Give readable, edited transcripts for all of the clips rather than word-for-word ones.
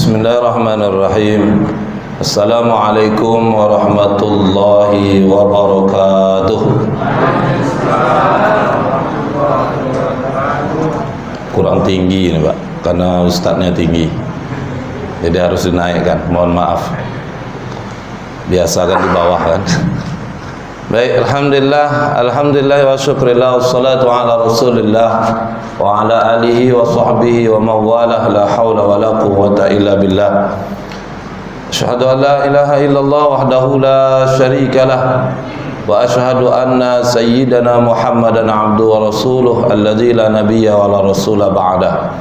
Bismillahirrahmanirrahim. Assalamualaikum warahmatullahi wabarakatuh. Kurang tinggi ini Pak, karena ustadznya tinggi, jadi harus dinaikkan. Mohon maaf, biasa kan di bawah kan. Baik, alhamdulillah wa syukrillah wassalatu ala rasulillah wa ala alihi wa sahbihi wa mawalah, la hawla wa la quwwata illa billah. Asyhadu an la ilaha illallah wahdahu la syarika lah wa asyhadu anna sayyidana Muhammadan abduhu wa rasuluh alladzi la nabiyya wa la rasula ba'dah.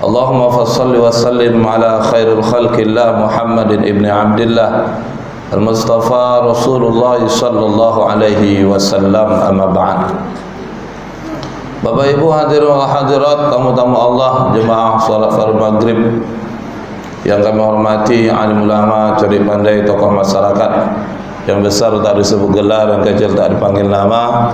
Allahumma fassalli wa sallim ala khairil khalqillah Muhammadin ibni Abdillah Al-Mustafa Rasulullah sallallahu alaihi wasallam, amma ba'd. Bapak Ibu hadirin wa hadirat, tamu-tamu Allah, jemaah salat fardu maghrib yang kami hormati, alim ulama, cerdik pandai, tokoh masyarakat yang besar tak disebut gelar, yang kecil tak dipanggil nama.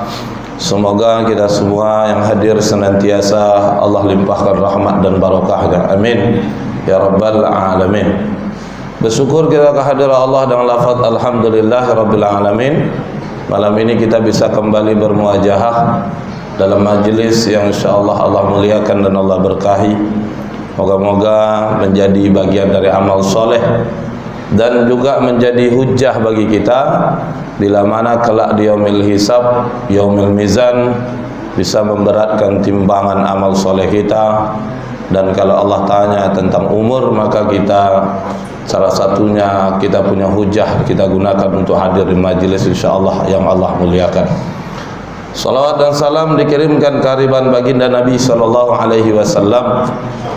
Semoga kita semua yang hadir senantiasa Allah limpahkan rahmat dan barakahnya, amin ya rabbal alamin. Bersyukur kita kehadiran Allah dengan lafaz alhamdulillah rabbil alamin. Malam ini kita bisa kembali bermuajahah dalam majlis yang insyaallah Allah muliakan dan Allah berkahi. Moga-moga menjadi bagian dari amal soleh dan juga menjadi hujjah bagi kita bila mana kelak di yaumil hisab, yaumil mizan, bisa memberatkan timbangan amal soleh kita. Dan kalau Allah tanya tentang umur, maka kita salah satunya kita punya hujah, kita gunakan untuk hadir di majlis insyaallah yang Allah muliakan. Salawat dan salam dikirimkan kehariban baginda Nabi sallallahu alaihi wasallam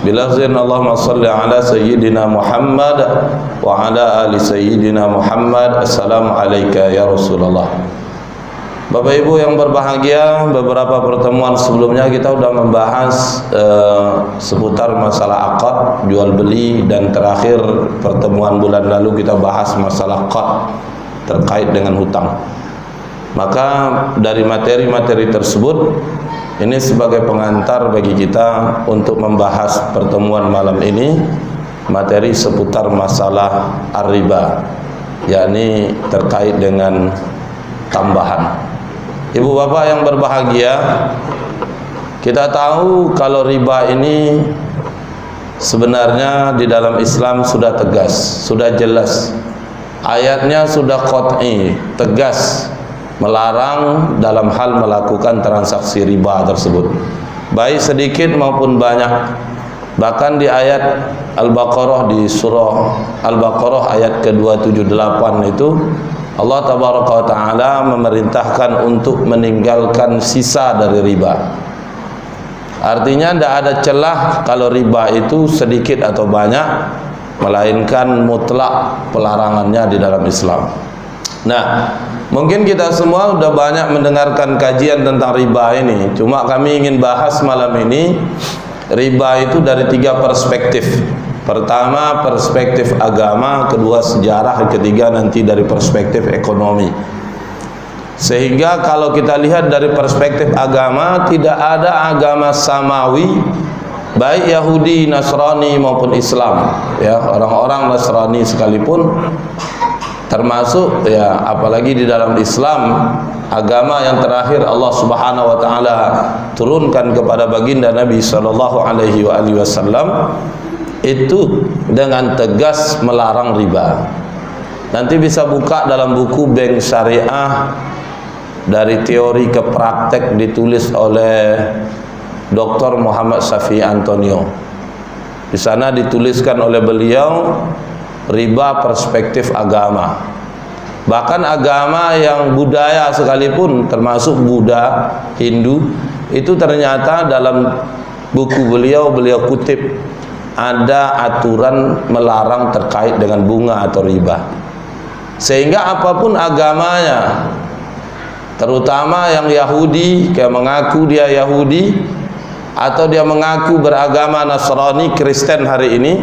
bilafzin Allahumma salli ala sayyidina Muhammad wa ala ali sayyidina Muhammad. Assalamu alayka ya Rasulullah. Bapak Ibu yang berbahagia, beberapa pertemuan sebelumnya kita sudah membahas seputar masalah akad, jual beli, dan terakhir pertemuan bulan lalu kita bahas masalah akad terkait dengan hutang. Maka dari materi-materi tersebut, ini sebagai pengantar bagi kita untuk membahas pertemuan malam ini, materi seputar masalah ar-riba, yakni terkait dengan tambahan. Ibu bapak yang berbahagia, kita tahu kalau riba ini sebenarnya di dalam Islam sudah tegas, sudah jelas. Ayatnya sudah qat'i, tegas, melarang dalam hal melakukan transaksi riba tersebut, baik sedikit maupun banyak. Bahkan di ayat Al-Baqarah, di surah Al-Baqarah ayat ke-278 itu Allah tabaraka wa ta'ala memerintahkan untuk meninggalkan sisa dari riba. Artinya tidak ada celah kalau riba itu sedikit atau banyak, melainkan mutlak pelarangannya di dalam Islam. Nah, mungkin kita semua sudah banyak mendengarkan kajian tentang riba ini. Cuma kami ingin bahas malam ini riba itu dari 3 perspektif. Pertama perspektif agama, kedua sejarah, ketiga nanti dari perspektif ekonomi. Sehingga kalau kita lihat dari perspektif agama, tidak ada agama samawi, baik Yahudi, Nasrani maupun Islam, ya, orang-orang Nasrani sekalipun, termasuk ya apalagi di dalam Islam, agama yang terakhir Allah Subhanahu wa taala turunkan kepada baginda Nabi sallallahu alaihi wasallam itu dengan tegas melarang riba. Nanti bisa buka dalam buku Bank Syariah dari teori ke praktek, ditulis oleh Dr. Muhammad Syafi'i Antonio. Di sana dituliskan oleh beliau riba perspektif agama. Bahkan agama yang budaya sekalipun, termasuk Buddha, Hindu, itu ternyata dalam buku beliau kutip ada aturan melarang terkait dengan bunga atau riba. Sehingga apapun agamanya, terutama yang Yahudi, yang mengaku dia Yahudi, atau dia mengaku beragama Nasrani, Kristen hari ini,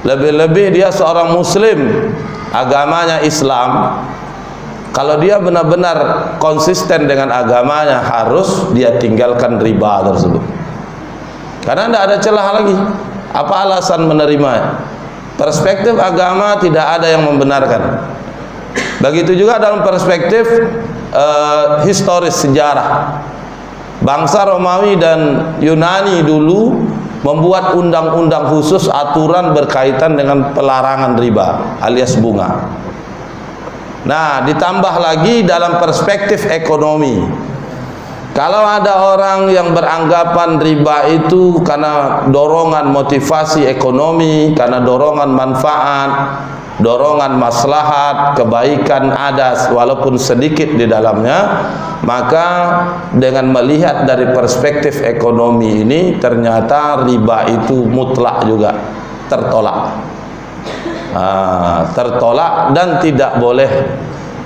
lebih-lebih dia seorang Muslim, agamanya Islam, kalau dia benar-benar konsisten dengan agamanya, harus dia tinggalkan riba tersebut. Karena tidak ada celah lagi. Apa alasan menerima? perspektif agama tidak ada yang membenarkan. Begitu juga dalam perspektif historis sejarah. Bangsa Romawi dan Yunani dulu membuat undang-undang khusus aturan berkaitan dengan pelarangan riba alias bunga. Nah, ditambah lagi dalam perspektif ekonomi. Kalau ada orang yang beranggapan riba itu karena dorongan motivasi ekonomi, karena dorongan manfaat, dorongan maslahat, kebaikan ada walaupun sedikit di dalamnya, maka dengan melihat dari perspektif ekonomi ini ternyata riba itu mutlak juga tertolak. Tertolak dan tidak boleh,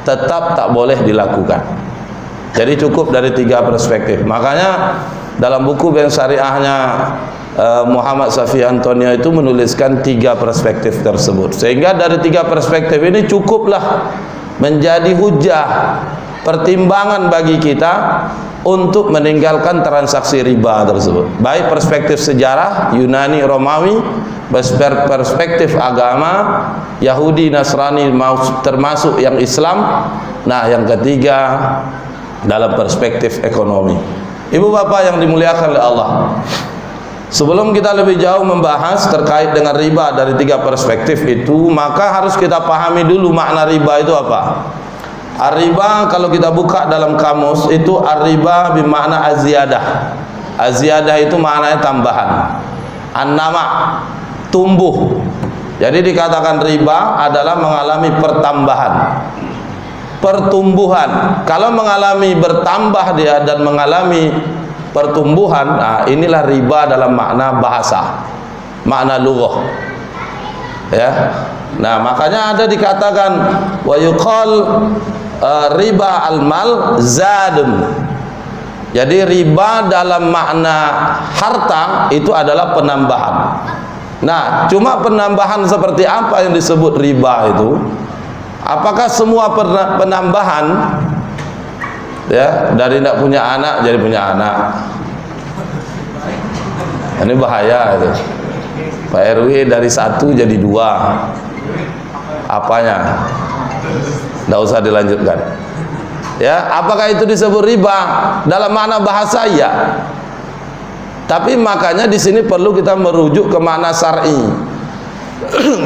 tetap tak boleh dilakukan. Jadi cukup dari 3 perspektif. Makanya dalam buku Bank Syariahnya Muhammad Safi Antonio itu menuliskan 3 perspektif tersebut. Sehingga dari 3 perspektif ini cukuplah menjadi hujah, pertimbangan bagi kita untuk meninggalkan transaksi riba tersebut. Baik perspektif sejarah Yunani Romawi, perspektif agama Yahudi Nasrani termasuk yang Islam. Nah, yang ketiga dalam perspektif ekonomi. Ibu bapak yang dimuliakan oleh Allah, sebelum kita lebih jauh membahas terkait dengan riba dari 3 perspektif itu, maka harus kita pahami dulu makna riba itu apa. Ar-riba kalau kita buka dalam kamus itu ar-riba bermakna az-ziyadah. Az-ziyadah itu maknanya tambahan. An-nama, tumbuh. Jadi dikatakan riba adalah mengalami pertambahan, pertumbuhan. Kalau mengalami bertambah dia dan mengalami pertumbuhan, nah inilah riba dalam makna bahasa, makna lughah. Ya. Nah, makanya ada dikatakan wa yuqal riba al-mal zadun. Jadi riba dalam makna harta itu adalah penambahan. Nah, cuma penambahan seperti apa yang disebut riba itu? Apakah semua penambahan ya dari tidak punya anak jadi punya anak? Ini bahaya itu. Pak RW dari 1 jadi 2. Apanya? Tidak usah dilanjutkan. Ya, apakah itu disebut riba dalam makna bahasa? Ya. Tapi makanya di sini perlu kita merujuk ke makna syar'i.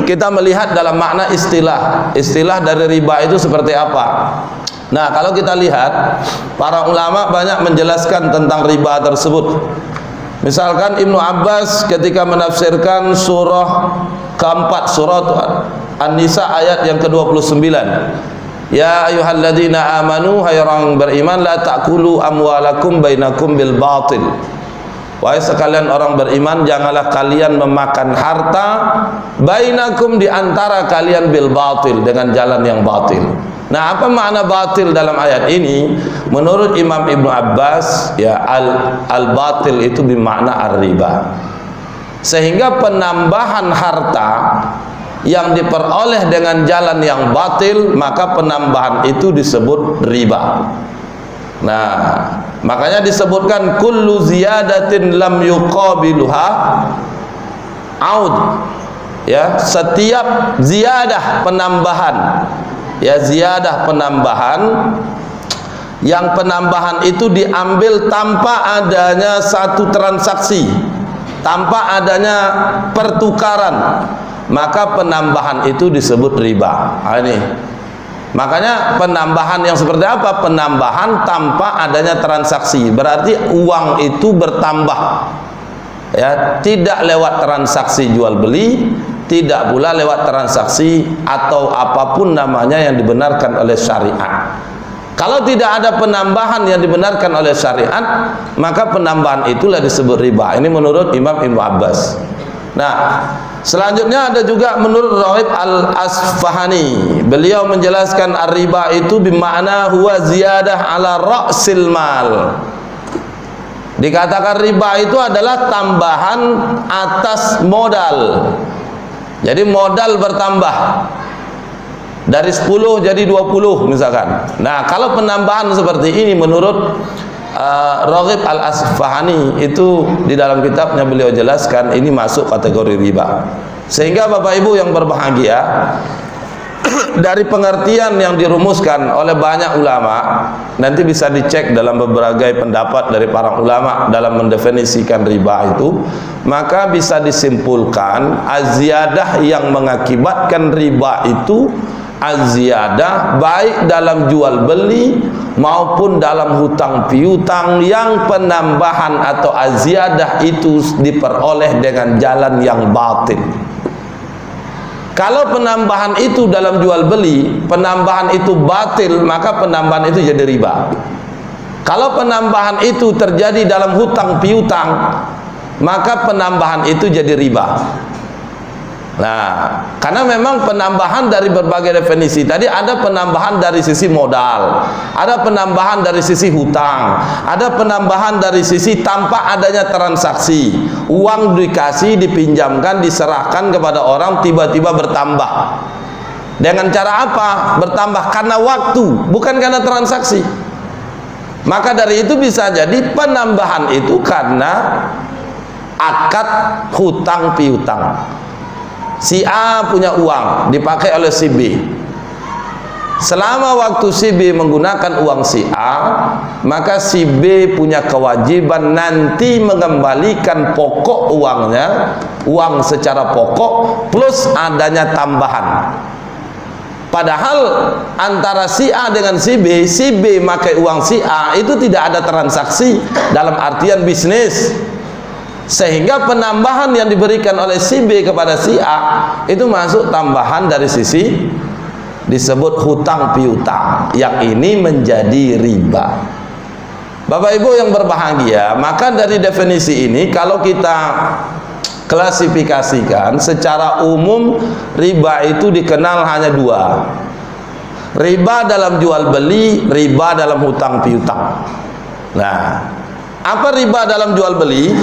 Kita melihat dalam makna istilah. Istilah dari riba itu seperti apa? Nah, kalau kita lihat para ulama banyak menjelaskan tentang riba tersebut. Misalkan Ibnu Abbas ketika menafsirkan surah keempat, surah An-Nisa ayat yang ke-29. Ya ayyuhalladzina amanu, hai orang beriman, la ta'kulu amwalakum bainakum bil batil. Wahai sekalian orang beriman, janganlah kalian memakan harta bainakum, di antara kalian, bil batil, dengan jalan yang batil. Nah, apa makna batil dalam ayat ini? Menurut Imam Ibnu Abbas, ya al-batil itu bermakna ar-riba. Sehingga penambahan harta yang diperoleh dengan jalan yang batil, maka penambahan itu disebut riba. Nah, makanya disebutkan kullu ziyadatin lam yuqabiluha aud. Ya, setiap ziyadah penambahan, ya ziyadah penambahan, yang penambahan itu diambil tanpa adanya satu transaksi, tanpa adanya pertukaran, maka penambahan itu disebut riba. Nah, ini makanya penambahan yang seperti apa? Penambahan tanpa adanya transaksi, berarti uang itu bertambah, ya, tidak lewat transaksi jual beli, tidak pula lewat transaksi atau apapun namanya yang dibenarkan oleh syariat. Kalau tidak ada penambahan yang dibenarkan oleh syariat, maka penambahan itulah disebut riba. Ini menurut Imam Ibnu Abbas. Nah, selanjutnya ada juga menurut Raghib Al-Asfahani. Beliau menjelaskan ar-riba itu bermakna huwa ziyadah ala ra'sil mal. Dikatakan riba itu adalah tambahan atas modal. Jadi modal bertambah dari 10 jadi 20 misalkan. Nah, kalau penambahan seperti ini menurut Raghib Al-Asfahani itu di dalam kitabnya beliau jelaskan ini masuk kategori riba. Sehingga Bapak Ibu yang berbahagia, dari pengertian yang dirumuskan oleh banyak ulama, nanti bisa dicek dalam beberapa pendapat dari para ulama dalam mendefinisikan riba itu, maka bisa disimpulkan az-ziyadah yang mengakibatkan riba itu az-ziyadah baik dalam jual beli maupun dalam hutang piutang yang penambahan atau az-ziyadah itu diperoleh dengan jalan yang batil. Kalau penambahan itu dalam jual beli, penambahan itu batil, maka penambahan itu jadi riba. Kalau penambahan itu terjadi dalam hutang piutang, maka penambahan itu jadi riba. Nah, karena memang penambahan dari berbagai definisi tadi, ada penambahan dari sisi modal, ada penambahan dari sisi hutang, ada penambahan dari sisi tanpa adanya transaksi, uang dikasih, dipinjamkan, diserahkan kepada orang, tiba-tiba bertambah. Dengan cara apa? Bertambah karena waktu, bukan karena transaksi. Maka dari itu bisa jadi penambahan itu karena akad hutang piutang. Si A punya uang dipakai oleh si B. Selama waktu si B menggunakan uang si A, maka si B punya kewajiban nanti mengembalikan pokok uangnya, uang secara pokok plus adanya tambahan. Padahal antara si A dengan si B pakai uang si A itu tidak ada transaksi dalam artian bisnis. Sehingga penambahan yang diberikan oleh si B kepada si A itu masuk tambahan dari sisi disebut hutang piutang, yang ini menjadi riba. Bapak Ibu yang berbahagia, maka dari definisi ini kalau kita klasifikasikan secara umum, riba itu dikenal hanya dua: riba dalam jual beli, riba dalam hutang piutang. Nah, apa riba dalam jual beli?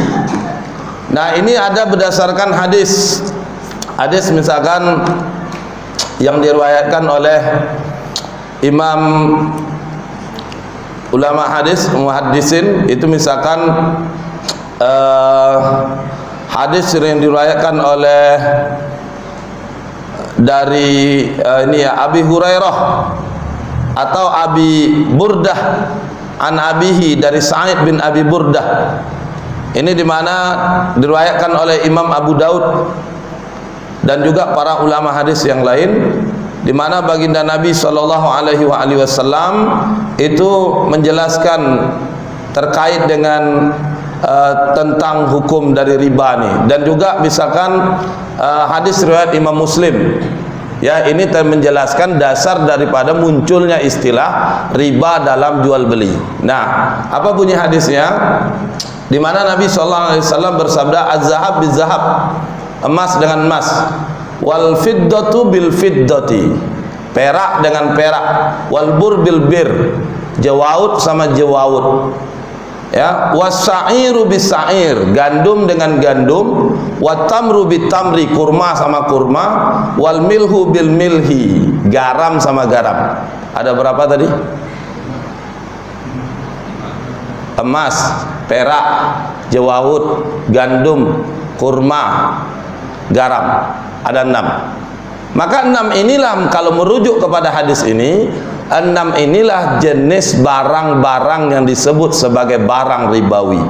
Nah, ini ada berdasarkan hadis misalkan yang diriwayatkan oleh Imam ulama hadis muhaddisin, itu misalkan hadis yang diriwayatkan oleh dari Abi Hurairah atau Abi Burdah an abihi, dari Sa'id bin Abi Burdah. Ini dimana diriwayatkan oleh Imam Abu Daud dan juga para ulama hadis yang lain, dimana baginda Nabi SAW itu menjelaskan terkait dengan tentang hukum dari riba nih. Dan juga misalkan hadis riwayat Imam Muslim, ya, ini menjelaskan dasar daripada munculnya istilah riba dalam jual beli. Nah, apa bunyi hadisnya? Di mana Nabi SAW bersabda, az-zahab biz-zahab, emas dengan emas, wal fiddatu bil fiddati, perak dengan perak, wal bur bil bir, jawawut sama jawawut, ya, was-sa'iru bis-sa'ir, gandum dengan gandum, wat tamru bit tamri, kurma sama kurma, wal milhu bil milhi, garam sama garam. Ada berapa tadi? Emas, perak, jawahut, gandum, kurma, garam. Ada 6. Maka 6 inilah, kalau merujuk kepada hadis ini, 6 inilah jenis barang-barang yang disebut sebagai barang ribawi.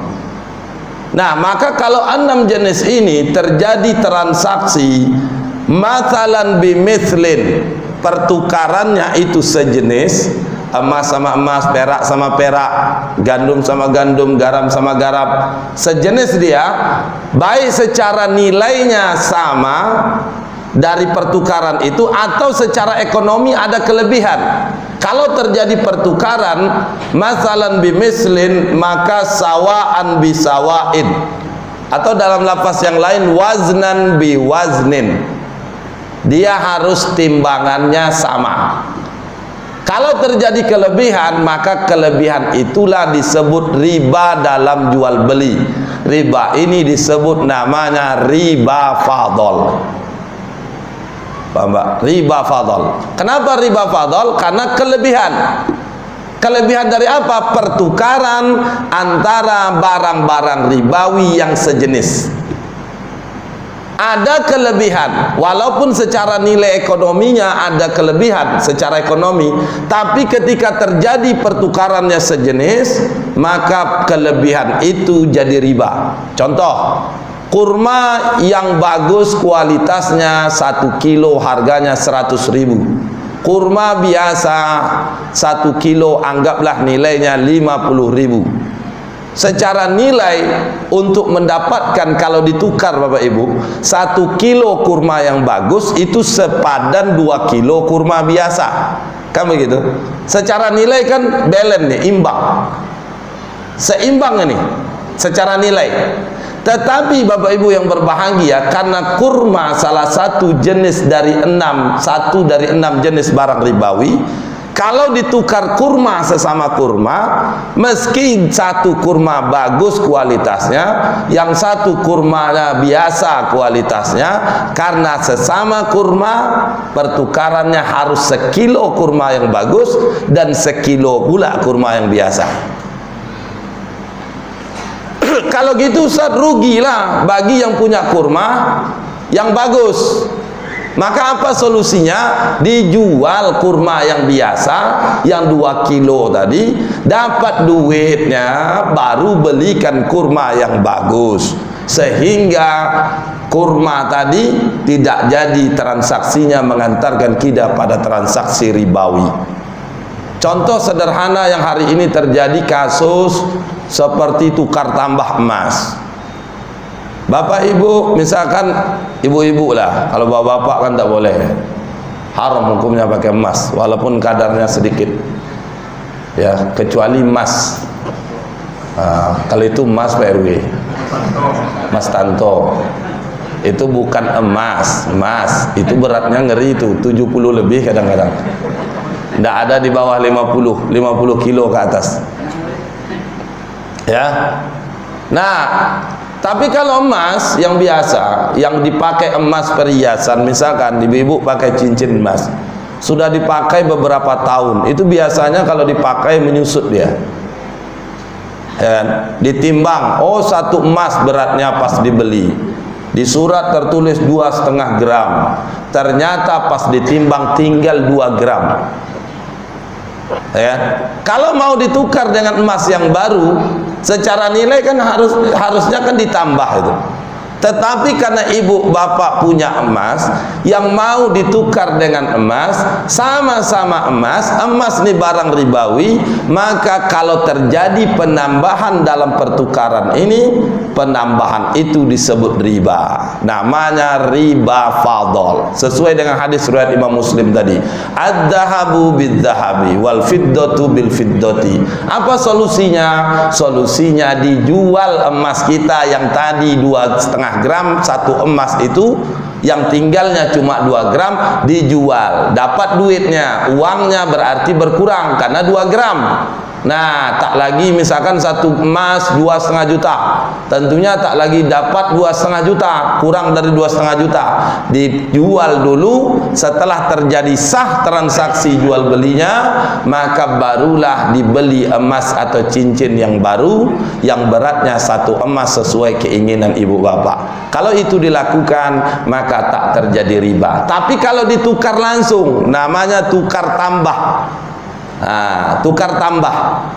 Nah, maka kalau 6 jenis ini terjadi transaksi mathalan bimithlin, pertukarannya itu sejenis, emas sama emas, perak sama perak, gandum sama gandum, garam sama garam, sejenis dia, baik secara nilainya sama dari pertukaran itu atau secara ekonomi ada kelebihan. Kalau terjadi pertukaran masalan bimislin, maka sawaan bisawain, atau dalam lafaz yang lain waznan biwaznin, dia harus timbangannya sama. Kalau terjadi kelebihan, maka kelebihan itulah disebut riba dalam jual beli. Riba ini disebut namanya riba fadl. Paham, Pak? Riba fadl. Kenapa riba fadl? Karena kelebihan. Kelebihan dari apa? Pertukaran antara barang-barang ribawi yang sejenis. ada kelebihan, walaupun secara nilai ekonominya ada kelebihan secara ekonomi, tapi ketika terjadi pertukarannya sejenis, maka kelebihan itu jadi riba. Contoh, kurma yang bagus kualitasnya 1 kilo harganya 100.000. Kurma biasa 1 kilo anggaplah nilainya 50.000. Secara nilai untuk mendapatkan, kalau ditukar Bapak Ibu, 1 kilo kurma yang bagus itu sepadan 2 kilo kurma biasa. Kan begitu? Secara nilai kan balance nih, imbang. Seimbang ini secara nilai. Tetapi Bapak Ibu yang berbahagia, karena kurma salah satu jenis dari 6 jenis barang ribawi, kalau ditukar kurma sesama kurma, meski satu kurma bagus kualitasnya, yang satu kurmanya biasa kualitasnya, karena sesama kurma pertukarannya harus 1 kilo kurma yang bagus dan 1 kilo pula kurma yang biasa. Kalau gitu Ustaz, rugilah bagi yang punya kurma yang bagus. Maka apa solusinya? Dijual kurma yang biasa, yang 2 kilo tadi, dapat duitnya, baru belikan kurma yang bagus, sehingga kurma tadi tidak jadi transaksinya mengantarkan kita pada transaksi ribawi. Contoh sederhana yang hari ini terjadi, kasus seperti tukar tambah emas. Bapak Ibu, misalkan ibu-ibu lah, kalau bapak-bapak kan tak boleh, haram hukumnya pakai emas walaupun kadarnya sedikit ya, kecuali emas. Kalau itu emas Pak RW, emas Tanto, itu bukan emas. Emas itu beratnya ngeri, itu 70 lebih kadang-kadang, tidak ada di bawah 50 kilo ke atas ya. Nah, tapi kalau emas yang biasa, yang dipakai emas perhiasan, misalkan ibu-ibu pakai cincin emas, sudah dipakai beberapa tahun, itu biasanya kalau dipakai menyusut dia ya, ditimbang, oh 1 emas beratnya pas dibeli, di surat tertulis 2,5 gram, ternyata pas ditimbang tinggal 2 gram ya. Kalau mau ditukar dengan emas yang baru, secara nilai kan harusnya kan ditambah itu. Tetapi karena ibu bapak punya emas, yang mau ditukar dengan emas, sama-sama emas, emas ini barang ribawi, maka kalau terjadi penambahan dalam pertukaran ini, penambahan itu disebut riba. Namanya riba fadl. Sesuai dengan hadis riwayat Imam Muslim tadi. Ad-dhahabu bid-dhahabi wal fiddatu bil fiddati. Apa solusinya? Solusinya dijual emas kita yang tadi 2,5 gram, 1 emas itu yang tinggalnya cuma 2 gram, dijual, dapat duitnya, uangnya berarti berkurang karena 2 gram. Nah, tak lagi misalkan 1 emas 2,5 juta, tentunya tak lagi dapat 2,5 juta, kurang dari 2,5 juta, dijual dulu. Setelah terjadi sah transaksi jual belinya, maka barulah dibeli emas atau cincin yang baru, yang beratnya 1 emas sesuai keinginan ibu bapak. Kalau itu dilakukan, maka tak terjadi riba. Tapi kalau ditukar langsung, namanya tukar tambah. Tukar tambah,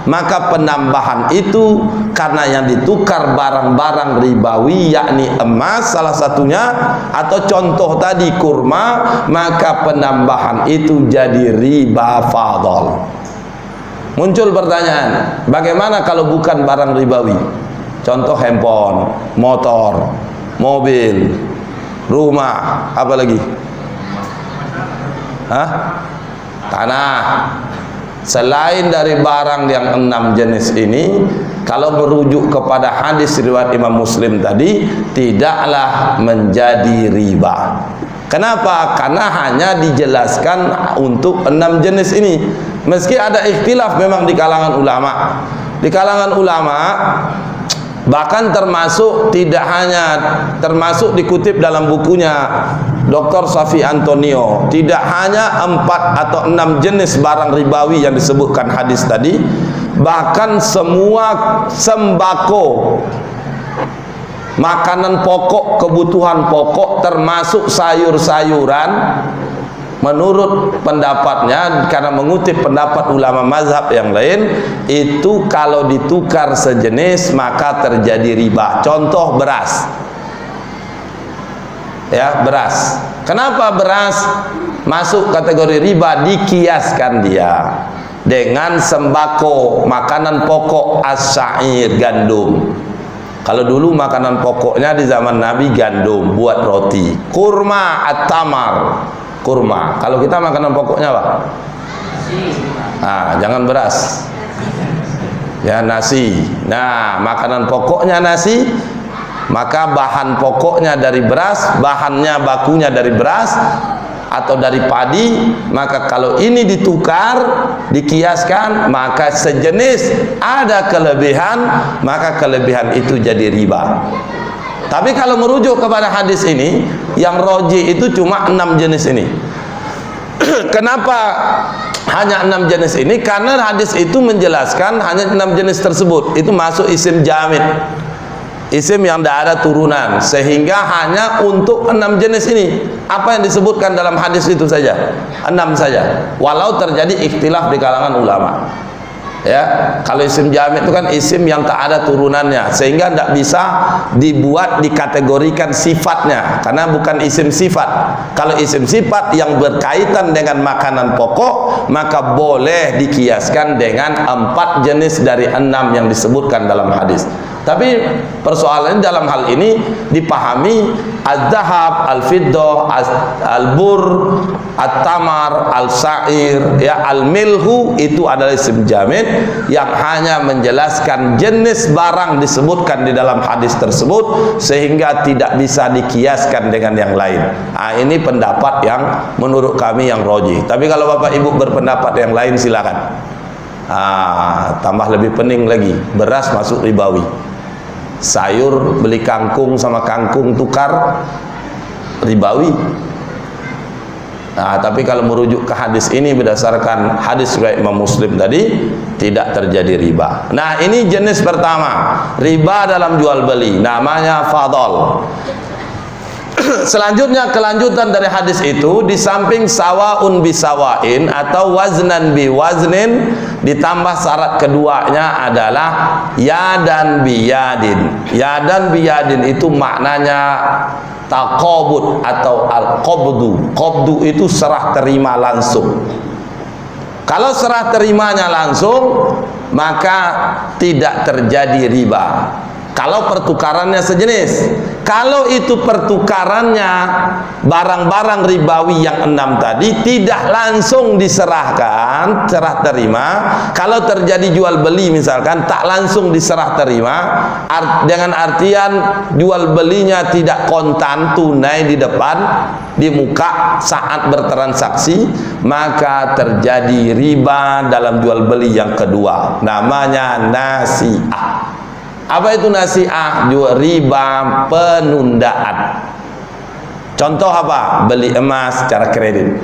maka penambahan itu karena yang ditukar barang-barang ribawi, yakni emas salah satunya, atau contoh tadi kurma, maka penambahan itu jadi riba fadl. Muncul pertanyaan, bagaimana kalau bukan barang ribawi? Contoh handphone, motor, mobil, rumah, apa lagi? Tanah. Selain dari barang yang 6 jenis ini, kalau merujuk kepada hadis riwayat Imam Muslim tadi, tidaklah menjadi riba. Kenapa? Karena hanya dijelaskan untuk 6 jenis ini. Meski ada ikhtilaf memang di kalangan ulama. Di kalangan ulama bahkan termasuk, tidak hanya termasuk dikutip dalam bukunya Dr. Safi Antonio, tidak hanya 4 atau 6 jenis barang ribawi yang disebutkan hadis tadi, bahkan semua sembako makanan pokok, kebutuhan pokok termasuk sayur-sayuran, menurut pendapatnya, karena mengutip pendapat ulama mazhab yang lain, itu kalau ditukar sejenis maka terjadi riba. Contoh beras, ya, beras. Kenapa beras masuk kategori riba? Dikiaskan dia dengan sembako, makanan pokok, as-sa'ir, gandum. Kalau dulu makanan pokoknya di zaman Nabi gandum buat roti. Kurma, at-tamar, kurma. Kalau kita makanan pokoknya apa? Nah, jangan beras. Ya, nasi. Nah, makanan pokoknya nasi, maka bahan pokoknya dari beras, bahannya bakunya dari beras atau dari padi. Maka kalau ini ditukar, dikiaskan, maka sejenis ada kelebihan, maka kelebihan itu jadi riba. Tapi kalau merujuk kepada hadis ini, yang roji itu cuma 6 jenis ini. Kenapa hanya 6 jenis ini? Karena hadis itu menjelaskan hanya 6 jenis tersebut. Itu masuk isim jamid, isim yang tidak ada turunan, sehingga hanya untuk 6 jenis ini. Apa yang disebutkan dalam hadis itu saja, 6 saja. Walau terjadi ikhtilaf di kalangan ulama. Ya, kalau isim jamid itu kan isim yang tak ada turunannya, sehingga tidak bisa dibuat dikategorikan sifatnya, karena bukan isim sifat. Kalau isim sifat yang berkaitan dengan makanan pokok, maka boleh dikiaskan dengan 4 jenis dari 6 yang disebutkan dalam hadis. Tapi persoalannya dalam hal ini dipahami az-zahab, al-fiddah, al-bur, at-tamar, al-sa'ir, ya, al-milhu, itu adalah isim jamid yang hanya menjelaskan jenis barang disebutkan di dalam hadis tersebut, sehingga tidak bisa dikiaskan dengan yang lain. Nah, ini pendapat yang menurut kami yang roji. Tapi kalau Bapak Ibu berpendapat yang lain, silakan. Tambah lebih pening lagi, beras masuk ribawi. Sayur beli kangkung sama kangkung tukar, ribawi. Nah, tapi kalau merujuk ke hadis ini berdasarkan hadis riwayat Imam Muslim tadi, tidak terjadi riba. Nah, ini jenis pertama, riba dalam jual beli, namanya fadl. Selanjutnya, kelanjutan dari hadis itu, di samping sawaun bisawain atau waznan biwaznin, ditambah syarat keduanya adalah yadan biyadin. Yadan biyadin itu maknanya taqabud atau al-qabdu. Qabdu itu serah terima langsung. Kalau serah terimanya langsung, maka tidak terjadi riba. Kalau pertukarannya sejenis. Kalau itu pertukarannya barang-barang ribawi yang 6 tadi, tidak langsung diserahkan, serah terima. Kalau terjadi jual beli misalkan, tak langsung diserah terima, dengan artian jual belinya tidak kontan, tunai di depan, di muka saat bertransaksi, maka terjadi riba dalam jual beli yang kedua, namanya nasi'ah. Apa itu nasi'ah? Riba penundaan. Contoh apa? Beli emas secara kredit,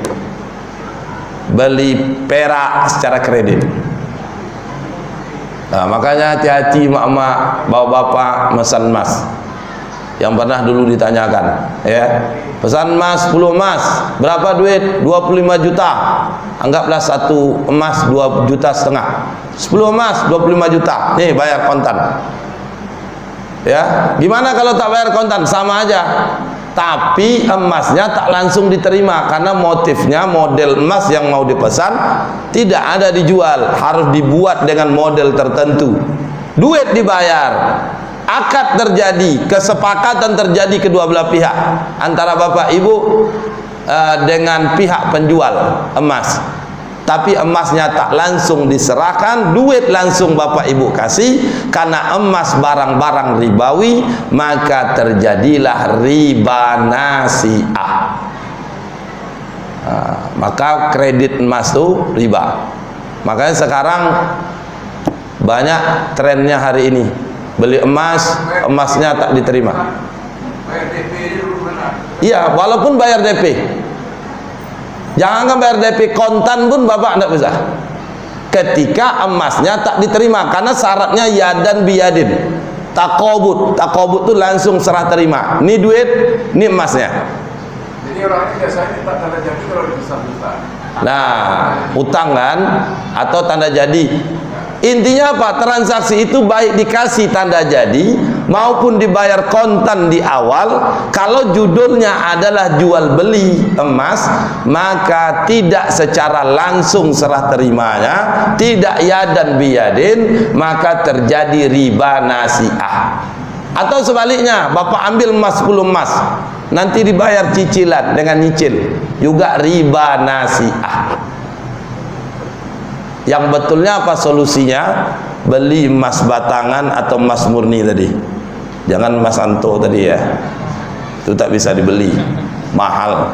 beli perak secara kredit. Nah, makanya hati-hati mak-mak, bapak-bapak mesan emas. Yang pernah dulu ditanyakan, ya, pesan emas 10 emas, berapa duit? 25 juta. Anggaplah satu emas 2,5 juta. 10 emas 25 juta. Nih, bayar kontan. Ya, gimana kalau tak bayar kontan? Sama aja. Tapi emasnya tak langsung diterima, karena motifnya model emas yang mau dipesan tidak ada dijual, harus dibuat dengan model tertentu. Duit dibayar, akad terjadi, kesepakatan terjadi kedua belah pihak, antara bapak ibu dengan pihak penjual emas. Tapi emasnya tak langsung diserahkan, duit langsung bapak ibu kasih. Karena emas barang-barang ribawi, maka terjadilah riba nasi'ah. Maka kredit emas itu riba. Makanya sekarang banyak trennya hari ini, beli emas, emasnya tak diterima. Iya, walaupun bayar DP. Jangan bayar DP, kontan pun bapak tidak bisa. Ketika emasnya tak diterima, karena syaratnya yadan biyadin. Takobut. Takobut itu langsung serah terima. Ini duit, ini emasnya. Jadi orangnya biasanya minta tanda jadi kalau bisa. Nah, utang kan atau tanda jadi. Intinya apa? Transaksi itu baik dikasih tanda jadi maupun dibayar kontan di awal. Kalau judulnya adalah jual beli emas, maka tidak secara langsung serah terimanya, tidak yadan biyadin, maka terjadi riba nasi'ah. Atau sebaliknya, bapak ambil emas 10 emas, nanti dibayar cicilan dengan nyicil, juga riba nasi'ah. Yang betulnya apa solusinya? Beli emas batangan atau emas murni tadi. Jangan emas anto tadi ya. Itu tak bisa dibeli, mahal.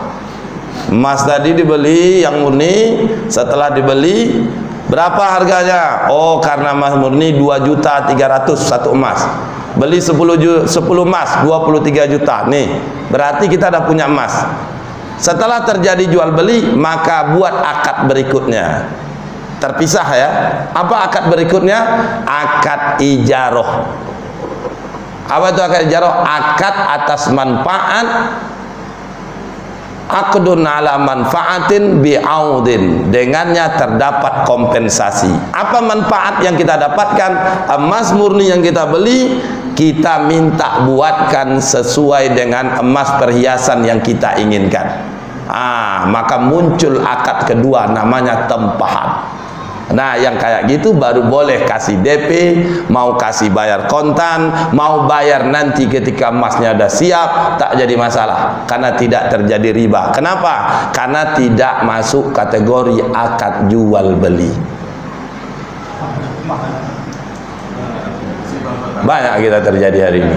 Emas tadi dibeli yang murni, setelah dibeli berapa harganya? Oh, karena emas murni 2.300.000 satu emas. Beli 10 emas 23 juta. Nih, berarti kita dah punya emas. Setelah terjadi jual beli, maka buat akad berikutnya. Terpisah ya. Apa akad berikutnya? Akad ijaroh. Apa itu akad ijaroh? Akad atas manfaat. Aqdun ala manfaatin bi'audin. Dengannya terdapat kompensasi. Apa manfaat yang kita dapatkan? Emas murni yang kita beli, kita minta buatkan sesuai dengan emas perhiasan yang kita inginkan. Maka muncul akad kedua, namanya tempahan. Nah, yang kayak gitu baru boleh kasih DP, mau kasih bayar kontan, mau bayar nanti ketika emasnya udah siap, tak jadi masalah karena tidak terjadi riba. Kenapa? Karena tidak masuk kategori akad jual beli. Banyak kita terjadi hari ini.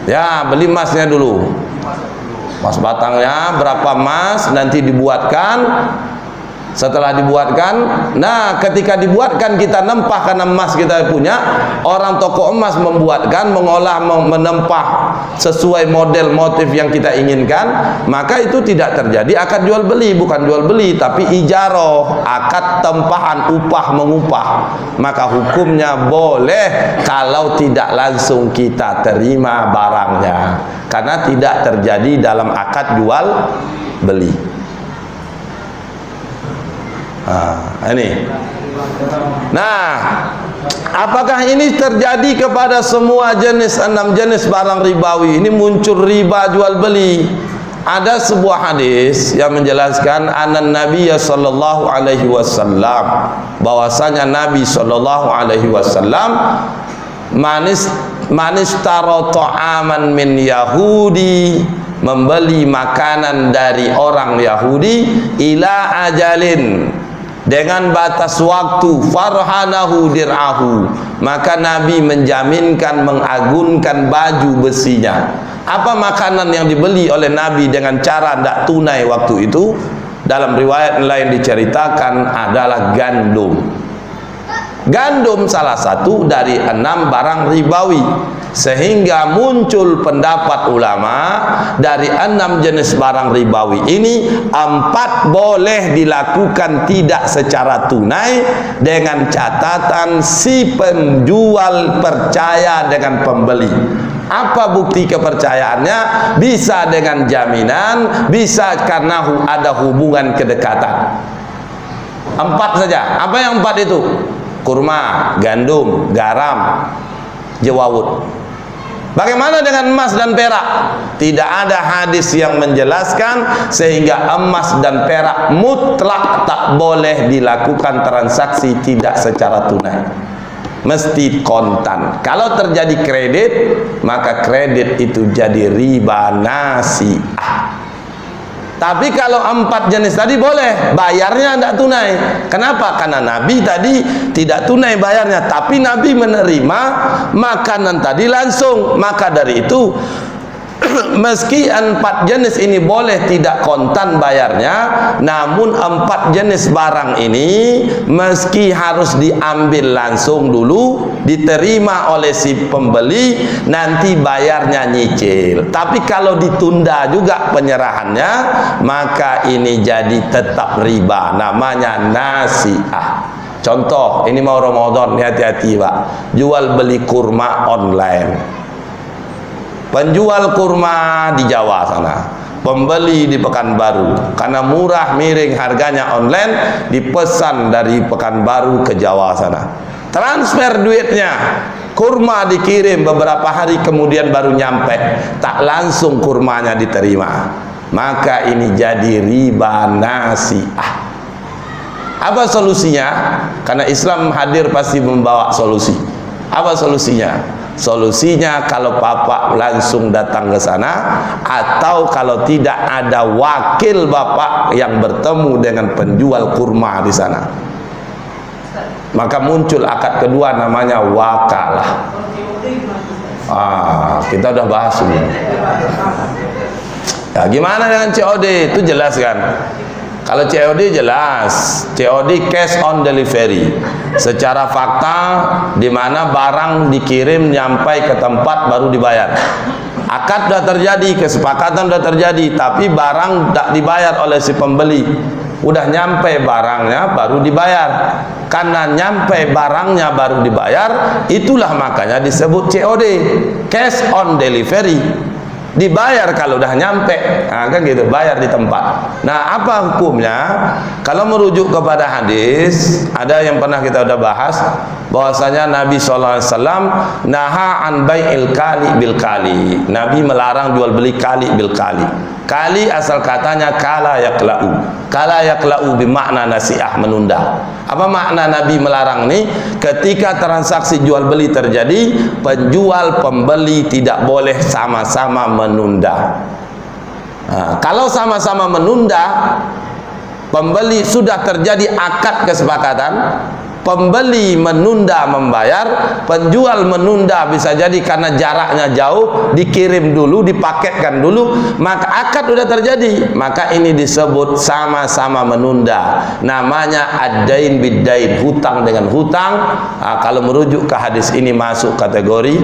Ya, beli emasnya dulu. Emas batangnya berapa emas, nanti dibuatkan. Setelah dibuatkan, nah ketika dibuatkan kita nempah karena emas kita punya, orang toko emas membuatkan, mengolah, menempah sesuai model motif yang kita inginkan, maka itu tidak terjadi akad jual beli. Bukan jual beli tapi ijaroh, akad tempahan, upah mengupah. Maka hukumnya boleh kalau tidak langsung kita terima barangnya, karena tidak terjadi dalam akad jual beli. Ini. Nah, apakah ini terjadi kepada semua jenis 6 jenis barang ribawi? Ini muncul riba jual beli. Ada sebuah hadis yang menjelaskan anan Nabi sallallahu alaihi wasallam, bahwasanya Nabi sallallahu alaihi wasallam manis taro ta'aman min Yahudi, membeli makanan dari orang Yahudi, ila ajalin, dengan batas waktu, farhanahu dir'ahu, maka Nabi menjaminkan, mengagunkan baju besinya. Apa makanan yang dibeli oleh Nabi dengan cara tidak tunai waktu itu? Dalam riwayat lain diceritakan adalah gandum. Gandum salah satu dari 6 barang ribawi, sehingga muncul pendapat ulama dari 6 jenis barang ribawi ini 4 boleh dilakukan tidak secara tunai, dengan catatan si penjual percaya dengan pembeli. Apa bukti kepercayaannya? Bisa dengan jaminan, bisa karena ada hubungan kedekatan. 4 saja. Apa yang 4 itu? Kurma, gandum, garam, jewawut. Bagaimana dengan emas dan perak? Tidak ada hadis yang menjelaskan, sehingga emas dan perak mutlak tak boleh dilakukan transaksi tidak secara tunai, mesti kontan. Kalau terjadi kredit, maka kredit itu jadi riba nasi'ah. Tapi kalau 4 jenis tadi boleh, bayarnya tidak tunai. Kenapa? Karena Nabi tadi tidak tunai bayarnya, tapi Nabi menerima makanan tadi langsung. Maka dari itu meski 4 jenis ini boleh tidak kontan bayarnya, namun 4 jenis barang ini meski harus diambil langsung dulu, diterima oleh si pembeli, nanti bayarnya nyicil. Tapi kalau ditunda juga penyerahannya, maka ini jadi tetap riba, namanya nasi'ah. Contoh, ini mau Ramadan, hati-hati Pak. Jual beli kurma online. Penjual kurma di Jawa sana, pembeli di Pekanbaru. Karena murah miring harganya online, dipesan dari Pekanbaru ke Jawa sana. Transfer duitnya, kurma dikirim beberapa hari kemudian baru nyampe, tak langsung kurmanya diterima. Maka ini jadi riba nasi'ah. Apa solusinya? Karena Islam hadir pasti membawa solusi. Apa solusinya? Solusinya kalau bapak langsung datang ke sana, atau kalau tidak ada wakil bapak yang bertemu dengan penjual kurma di sana, maka muncul akad kedua namanya wakalah. Kita udah bahas ini. Ya, gimana dengan COD? Itu jelas kan? Kalau COD jelas, COD cash on delivery. Secara fakta, di mana barang dikirim nyampai ke tempat baru dibayar. Akad sudah terjadi, kesepakatan sudah terjadi, tapi barang tidak dibayar oleh si pembeli. Udah nyampe barangnya baru dibayar. Karena nyampe barangnya baru dibayar, itulah makanya disebut COD, cash on delivery. Dibayar kalau udah nyampe, kan gitu, bayar di tempat. Nah, apa hukumnya? Kalau merujuk kepada hadis, ada yang pernah kita udah bahas, bahwasanya Nabi SAW naha an bai'il kali bil kali. Nabi melarang jual beli kali bil kali. Kali asal katanya kala yakla'u. Kala yakla'u bermakna nasi'ah, menunda. Apa makna Nabi melarang ini? Ketika transaksi jual beli terjadi, penjual pembeli tidak boleh sama-sama menunda. Kalau sama-sama menunda, pembeli sudah terjadi akad kesepakatan, pembeli menunda membayar, penjual menunda bisa jadi karena jaraknya jauh, dikirim dulu, dipaketkan dulu, maka akad sudah terjadi, maka ini disebut sama-sama menunda. Namanya ad-dain bid-dain, hutang dengan hutang. Kalau merujuk ke hadis ini masuk kategori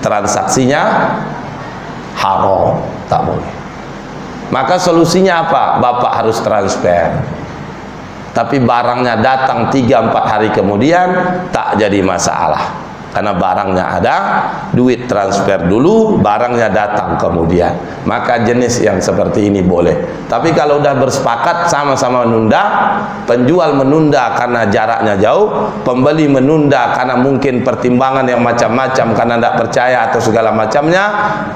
transaksinya haram, tak boleh. Maka solusinya apa? Bapak harus transfer. Tapi barangnya datang 3-4 hari kemudian, tak jadi masalah. Karena barangnya ada, duit transfer dulu, barangnya datang kemudian. Maka jenis yang seperti ini boleh. Tapi kalau udah bersepakat sama-sama menunda, penjual menunda karena jaraknya jauh, pembeli menunda karena mungkin pertimbangan yang macam-macam, karena tidak percaya atau segala macamnya,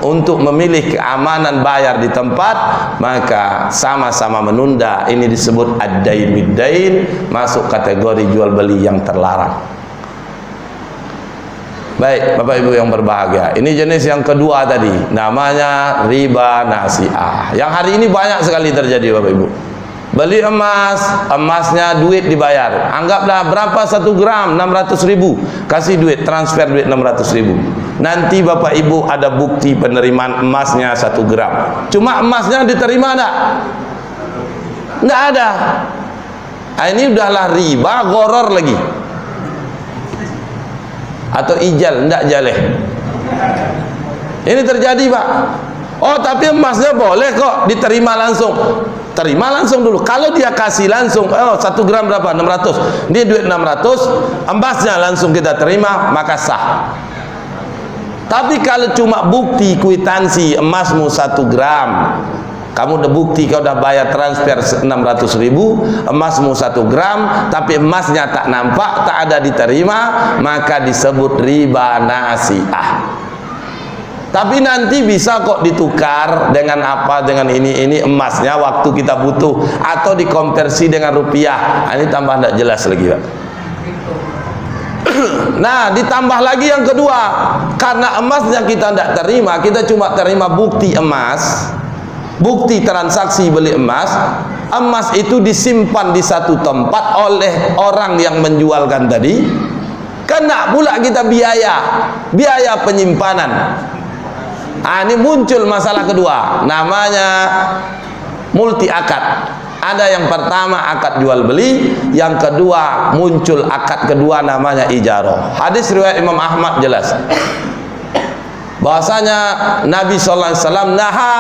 untuk memilih keamanan bayar di tempat, maka sama-sama menunda. Ini disebut ad-dain bid-dain, masuk kategori jual beli yang terlarang. Baik, Bapak Ibu yang berbahagia, ini jenis yang kedua tadi, namanya riba nasi'ah, yang hari ini banyak sekali terjadi. Bapak Ibu beli emas, emasnya duit dibayar, anggaplah berapa 1 gram 600.000, kasih duit, transfer duit 600.000. Nanti Bapak Ibu ada bukti penerimaan emasnya 1 gram, cuma emasnya diterima enggak? Enggak ada. Ini udahlah riba, goror lagi, atau ijal, ndak jaleh. Ini terjadi, Pak. Oh, tapi emasnya boleh kok diterima langsung. Terima langsung dulu. Kalau dia kasih langsung, 1 gram berapa? 600. Dia duit 600, emasnya langsung kita terima, maka sah. Tapi kalau cuma bukti kwitansi emasmu 1 gram, kamu udah bukti, kau udah bayar transfer 600.000, emasmu 1 gram, tapi emasnya tak nampak, tak ada diterima, maka disebut riba nasi'ah. Tapi nanti bisa kok ditukar dengan apa, dengan ini emasnya waktu kita butuh, atau dikonversi dengan rupiah. Ini tambah tidak jelas lagi, Pak. Nah, ditambah lagi yang kedua, karena emasnya kita tidak terima, kita cuma terima bukti emas, bukti transaksi beli emas. Emas itu disimpan di satu tempat oleh orang yang menjualkan tadi, kena pula kita biaya penyimpanan. Ini muncul masalah kedua, namanya multi akad. Ada yang pertama akad jual beli, yang kedua muncul akad kedua namanya ijarah. Hadis riwayat Imam Ahmad jelas bahwasanya Nabi sallallahu alaihi wasallam naha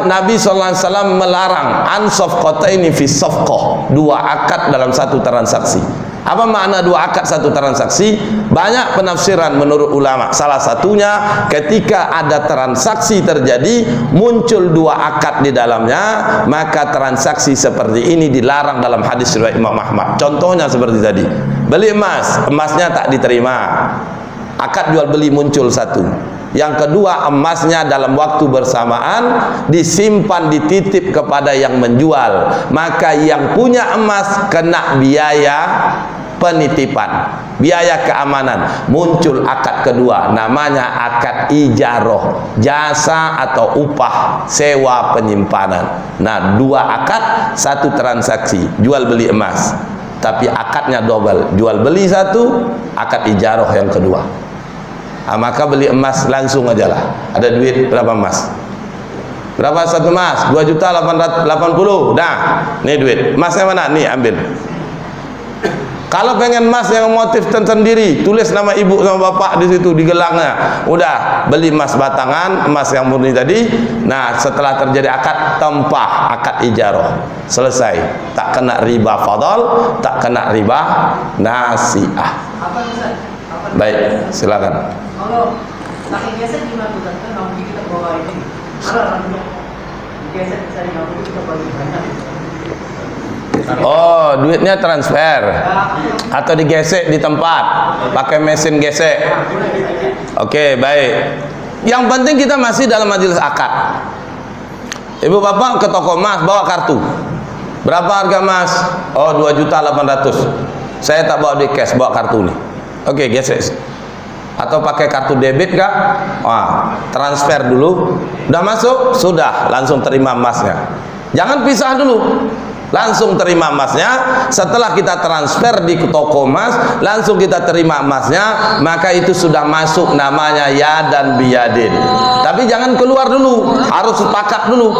Nabi SAW melarang an safqataini fi safqah, 2 akad dalam satu transaksi. Apa makna 2 akad satu transaksi? Banyak penafsiran menurut ulama. Salah satunya ketika ada transaksi terjadi, muncul 2 akad di dalamnya, maka transaksi seperti ini dilarang dalam hadis riwayat Imam Ahmad. Contohnya seperti tadi, beli emas, emasnya tak diterima, akad jual beli muncul satu. Yang kedua, emasnya dalam waktu bersamaan disimpan, dititip kepada yang menjual, maka yang punya emas kena biaya penitipan, biaya keamanan. Muncul akad kedua, namanya akad ijaroh, jasa atau upah sewa penyimpanan. Nah, 2 akad satu transaksi jual beli emas, tapi akadnya double, jual beli satu, akad ijaroh yang kedua. Maka beli emas langsung aja lah. Ada duit berapa emas? Berapa satu emas? 2.880.000. Nah, nih duit. Emasnya mana? Nih, ambil. Kalau pengen emas yang motif tersendiri, tulis nama ibu sama bapak di situ di gelangnya. Udah, beli emas batangan, emas yang murni tadi. Nah, setelah terjadi akad tempah, akad ijaroh, selesai. Tak kena riba fadl, tak kena riba nasiah. Baik, silakan. Kalau pakai gesek gimana tuh? Kan nanti kita bawa ini. Kalau gesek bisa diambil kita bagi banyak. Oh, duitnya transfer atau digesek di tempat pakai mesin gesek. Oke, baik. Yang penting kita masih dalam majelis akad. Ibu bapak ke toko emas bawa kartu. Berapa harga emas? Oh, 2.800.000. Saya tak bawa di cash, bawa kartu nih. Oke, gesek. Atau pakai kartu debit kah? Wah, transfer dulu. Udah masuk? Sudah, langsung terima emasnya. Jangan pisah dulu. Langsung terima emasnya. Setelah kita transfer di toko emas, langsung kita terima emasnya, maka itu sudah masuk namanya ya dan biyadin. Tapi jangan keluar dulu, harus sepakat dulu.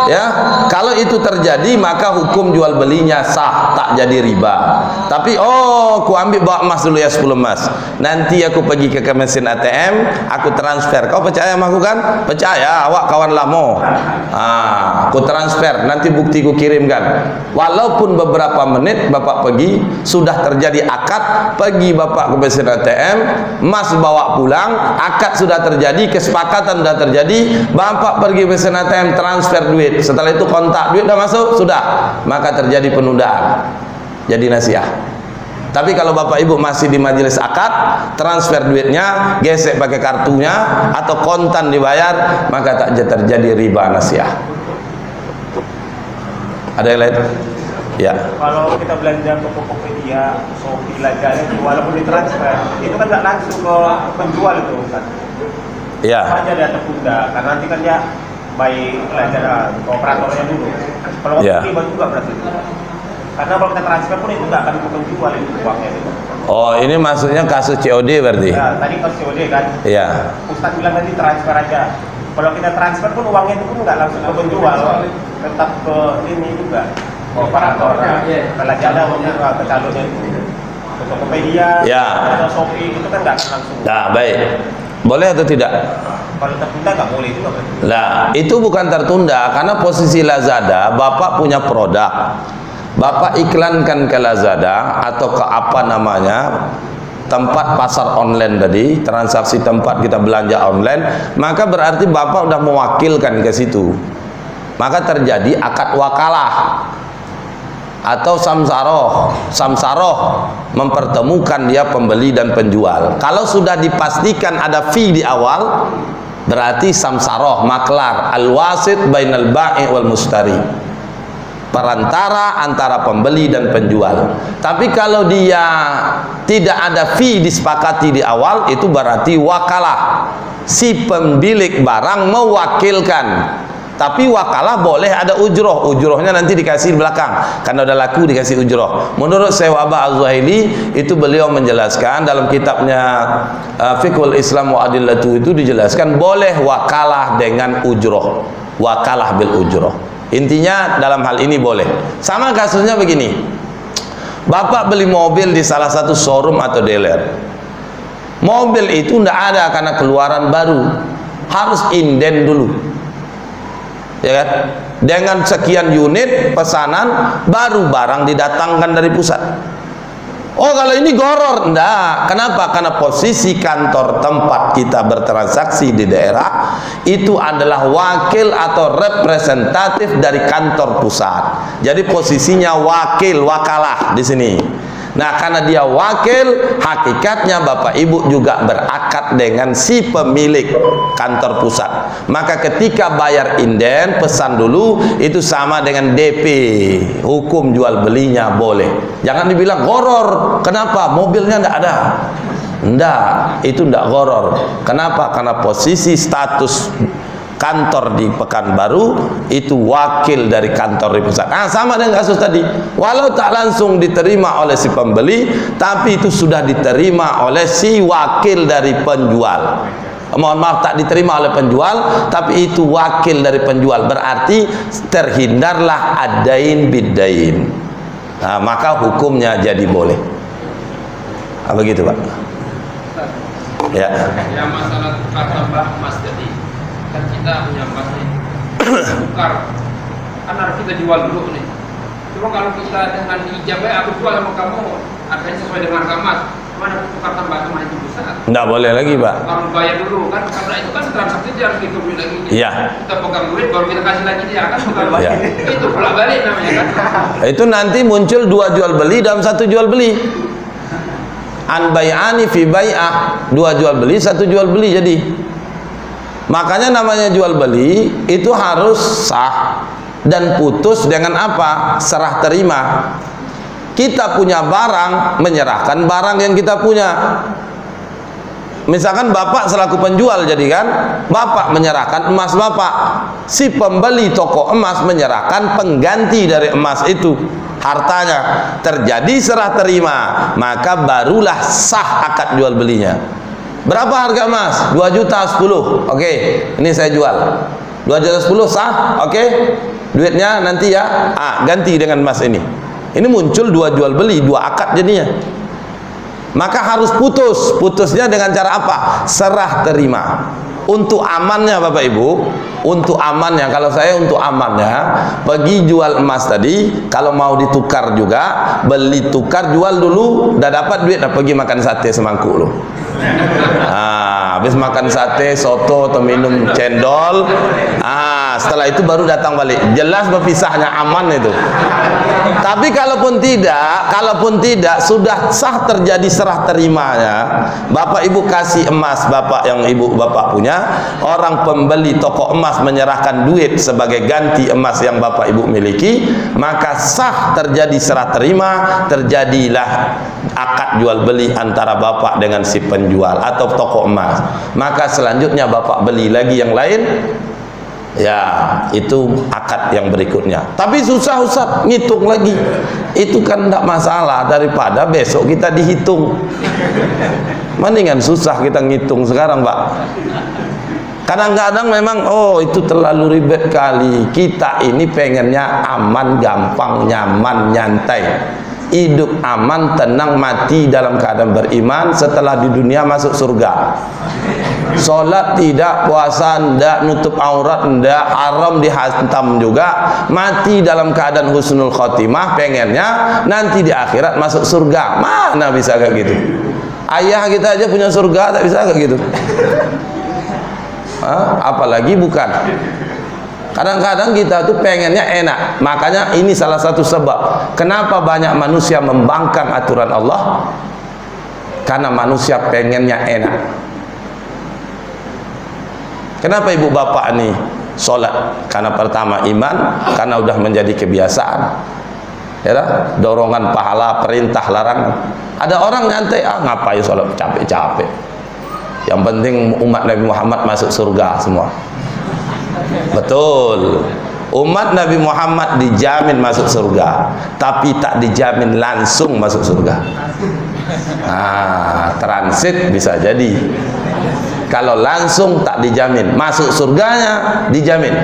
Ya, kalau itu terjadi maka hukum jual belinya sah, tak jadi riba. Tapi aku ambil bawa emas dulu ya 10 emas. Nanti aku pergi ke mesin ATM, aku transfer. Kau percaya sama aku kan? Percaya, awak kawan lama. Aku transfer, nanti bukti ku kirimkan. Walaupun beberapa menit bapak pergi, sudah terjadi akad, pergi bapak ke mesin ATM, emas bawa pulang, akad sudah terjadi, kesepakatan sudah terjadi, bapak pergi mesin ATM transfer duit. Setelah itu kontak, duit dah masuk, sudah, maka terjadi penundaan, jadi nasiah. Tapi kalau bapak ibu masih di majelis akad, transfer duitnya, gesek pakai kartunya atau kontan dibayar, maka tak terjadi riba nasiah. Ada yang lain? Ya. Kalau kita belanja ke Tokopedia, Shopee, Lazada, walaupun ditransfer, itu kan nggak langsung ke penjual itu, kan? Iya. Hanya dia tertunda, karena nanti kan dia baik Lazada ke operatornya dulu. Kalau terima juga berarti. Karena kalau kita transfer pun itu nggak akan ke penjual itu uangnya itu. Oh, ini maksudnya kasus COD berarti? Ya, tadi kasus COD kan? Iya. Ustaz bilang tadi transfer aja. Kalau kita transfer pun uangnya itu pun nggak langsung ke penjual, tetap ke ini juga, operatornya. Kalau ada uangnya ke calonnya itu, ke Tokopedia, atau Shopee itu kan nggak langsung. Nah, baik. Boleh atau tidak? Kalau tertunda nggak boleh juga. Nah, itu bukan tertunda karena posisi Lazada, bapak punya produk, bapak iklankan ke Lazada atau ke apa namanya, tempat pasar online tadi, transaksi tempat kita belanja online, maka berarti bapak udah mewakilkan ke situ. Maka terjadi akad wakalah atau samsaroh mempertemukan dia pembeli dan penjual. Kalau sudah dipastikan ada fee di awal, berarti samsaroh, maklar, al-wasit bainal ba'i wal mustari, perantara antara pembeli dan penjual. Tapi kalau dia tidak ada fee disepakati di awal, itu berarti wakalah, si pemilik barang mewakilkan. Tapi wakalah boleh ada ujroh, ujrohnya nanti dikasih di belakang, karena udah laku dikasih ujroh. Menurut Syekh Wahbah Az-Zuhaili, itu beliau menjelaskan dalam kitabnya Fiqhul Islam wa Adillatu, itu dijelaskan boleh wakalah dengan ujroh, wakalah bil ujroh. Intinya dalam hal ini boleh. Sama kasusnya begini, bapak beli mobil di salah satu showroom atau dealer. Mobil itu tidak ada karena keluaran baru, harus inden dulu. ya kan? Dengan sekian unit pesanan baru barang didatangkan dari pusat. Oh, kalau ini goror, enggak. Kenapa? Karena posisi kantor tempat kita bertransaksi di daerah itu adalah wakil atau representatif dari kantor pusat. Jadi posisinya wakil, wakalah di sini. Nah, karena dia wakil, hakikatnya Bapak Ibu juga berakad dengan si pemilik kantor pusat. Maka ketika bayar inden, pesan dulu, itu sama dengan DP. Hukum jual belinya boleh. Jangan dibilang goror. Kenapa? Mobilnya enggak ada. Enggak, itu enggak goror. Kenapa? Karena posisi status kantor di Pekanbaru itu wakil dari kantor di pusat. Nah, sama dengan kasus tadi. Walau tak langsung diterima oleh si pembeli, tapi itu sudah diterima oleh si wakil dari penjual. Mohon maaf, tak diterima oleh penjual, tapi itu wakil dari penjual. Berarti terhindarlah adain bidain. Nah, maka hukumnya jadi boleh. Apa gitu, Pak? Ya. Ya, masalah kata Mbak Mas tadi, kan kita punya emasnya tukar, kan harus kita jual dulu nih. Cuma kalau kita dengan ijabah, aku jual sama kamu harganya sesuai dengan harga emas, mana tukar tambah sama itu bisa? Nggak boleh lagi, Pak. Kalau bayar dulu kan, karena itu kan transaksi dia harus kita beli lagi. Iya. Kita pegang duit baru kita kasih lagi dia kan bukan Ya. Itu bolak balik namanya kan. Itu nanti muncul dua jual beli dalam satu jual beli. An bai'ani fi bai'ah, dua jual beli satu jual beli jadi. Makanya namanya jual beli itu harus sah dan putus dengan apa? Serah terima. Kita punya barang, menyerahkan barang yang kita punya. Misalkan Bapak selaku penjual, jadi kan Bapak menyerahkan emas Bapak, si pembeli toko emas menyerahkan pengganti dari emas itu, hartanya. Terjadi serah terima, maka barulah sah akad jual belinya. Berapa harga emas? 2 juta 10. Oke, ini saya jual 2 juta 10 sah. Oke, duitnya nanti ya ganti dengan emas ini. Ini muncul dua jual beli, dua akad jadinya. Maka harus putus. Putusnya dengan cara apa? Serah terima. Untuk amannya Bapak Ibu, untuk amannya, kalau saya untuk amannya bagi jual emas tadi, kalau mau ditukar juga, beli tukar jual dulu, udah dapat duit, udah pergi makan sate semangkuk loh. Habis makan sate, soto atau minum cendol, setelah itu baru datang balik. Jelas berpisahnya, aman itu. Tapi kalaupun tidak sudah sah terjadi serah terimanya, Bapak Ibu kasih emas Bapak yang Ibu Bapak punya, orang pembeli toko emas menyerahkan duit sebagai ganti emas yang Bapak Ibu miliki, maka sah terjadi serah terima, terjadilah akad jual beli antara Bapak dengan si penjual atau toko emas. Maka selanjutnya Bapak beli lagi yang lain, ya itu akad yang berikutnya. Tapi susah Ustaz, ngitung lagi. Itu kan tidak masalah, daripada besok kita dihitung. Mendingan susah kita ngitung sekarang, Pak. Kadang-kadang memang itu terlalu ribet kali. Kita ini pengennya aman, gampang, nyaman, nyantai. Hidup aman, tenang, mati dalam keadaan beriman, setelah di dunia masuk surga. Sholat tidak, puasa tidak, nutup aurat tidak, haram dihantam juga, mati dalam keadaan husnul khotimah, pengennya nanti di akhirat masuk surga. Mana bisa kayak gitu? Ayah kita aja punya surga, tak bisa kayak gitu. Apalagi bukan. Kadang-kadang kita tuh pengennya enak. Makanya ini salah satu sebab kenapa banyak manusia membangkang aturan Allah, karena manusia pengennya enak. Kenapa ibu bapak nih sholat? Karena pertama iman, karena udah menjadi kebiasaan, ya lah, dorongan pahala, perintah, larangan. Ada orang nyantai, ngapain sholat capek-capek, yang penting umat Nabi Muhammad masuk surga semua. Betul, umat Nabi Muhammad dijamin masuk surga, tapi tak dijamin langsung masuk surga. Transit bisa jadi. Kalau langsung tak dijamin, masuk surganya dijamin.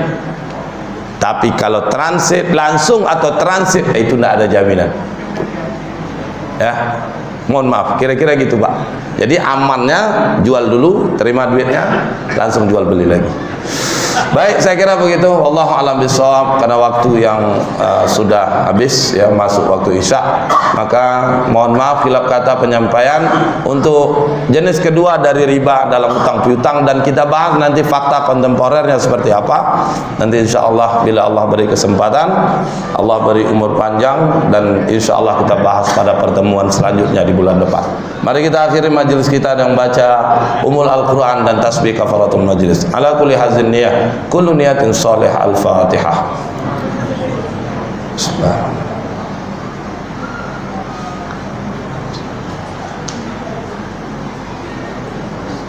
Tapi kalau transit langsung atau transit, itu tidak ada jaminan. Ya, mohon maaf, kira-kira gitu Pak. Jadi amannya jual dulu, terima duitnya, langsung jual beli lagi. Baik, saya kira begitu. Wallahu a'lam bishawab, karena waktu yang sudah habis ya, masuk waktu Isya. Maka mohon maaf khilaf kata penyampaian untuk jenis kedua dari riba dalam utang piutang, dan kita bahas nanti fakta kontemporernya seperti apa. Nanti insya Allah bila Allah beri kesempatan, Allah beri umur panjang, dan insya Allah kita bahas pada pertemuan selanjutnya di bulan depan. Mari kita akhiri majelis kita dengan baca Ummul Al-Quran dan tasbih kafaratul majlis. Ala kulli hazin niyah, kullu niyatin salih. Al-Fatihah.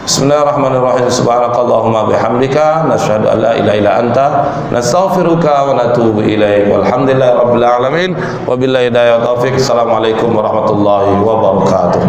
Bismillahirrahmanirrahim. Subhanakallahumma bihamdika nasyhadu an la ilaha illa anta nastaghfiruka wa natubu ilaik. Walhamdulillahi rabbil alamin. Wabillahi hidayah taufik. Assalamualaikum warahmatullahi wabarakatuh.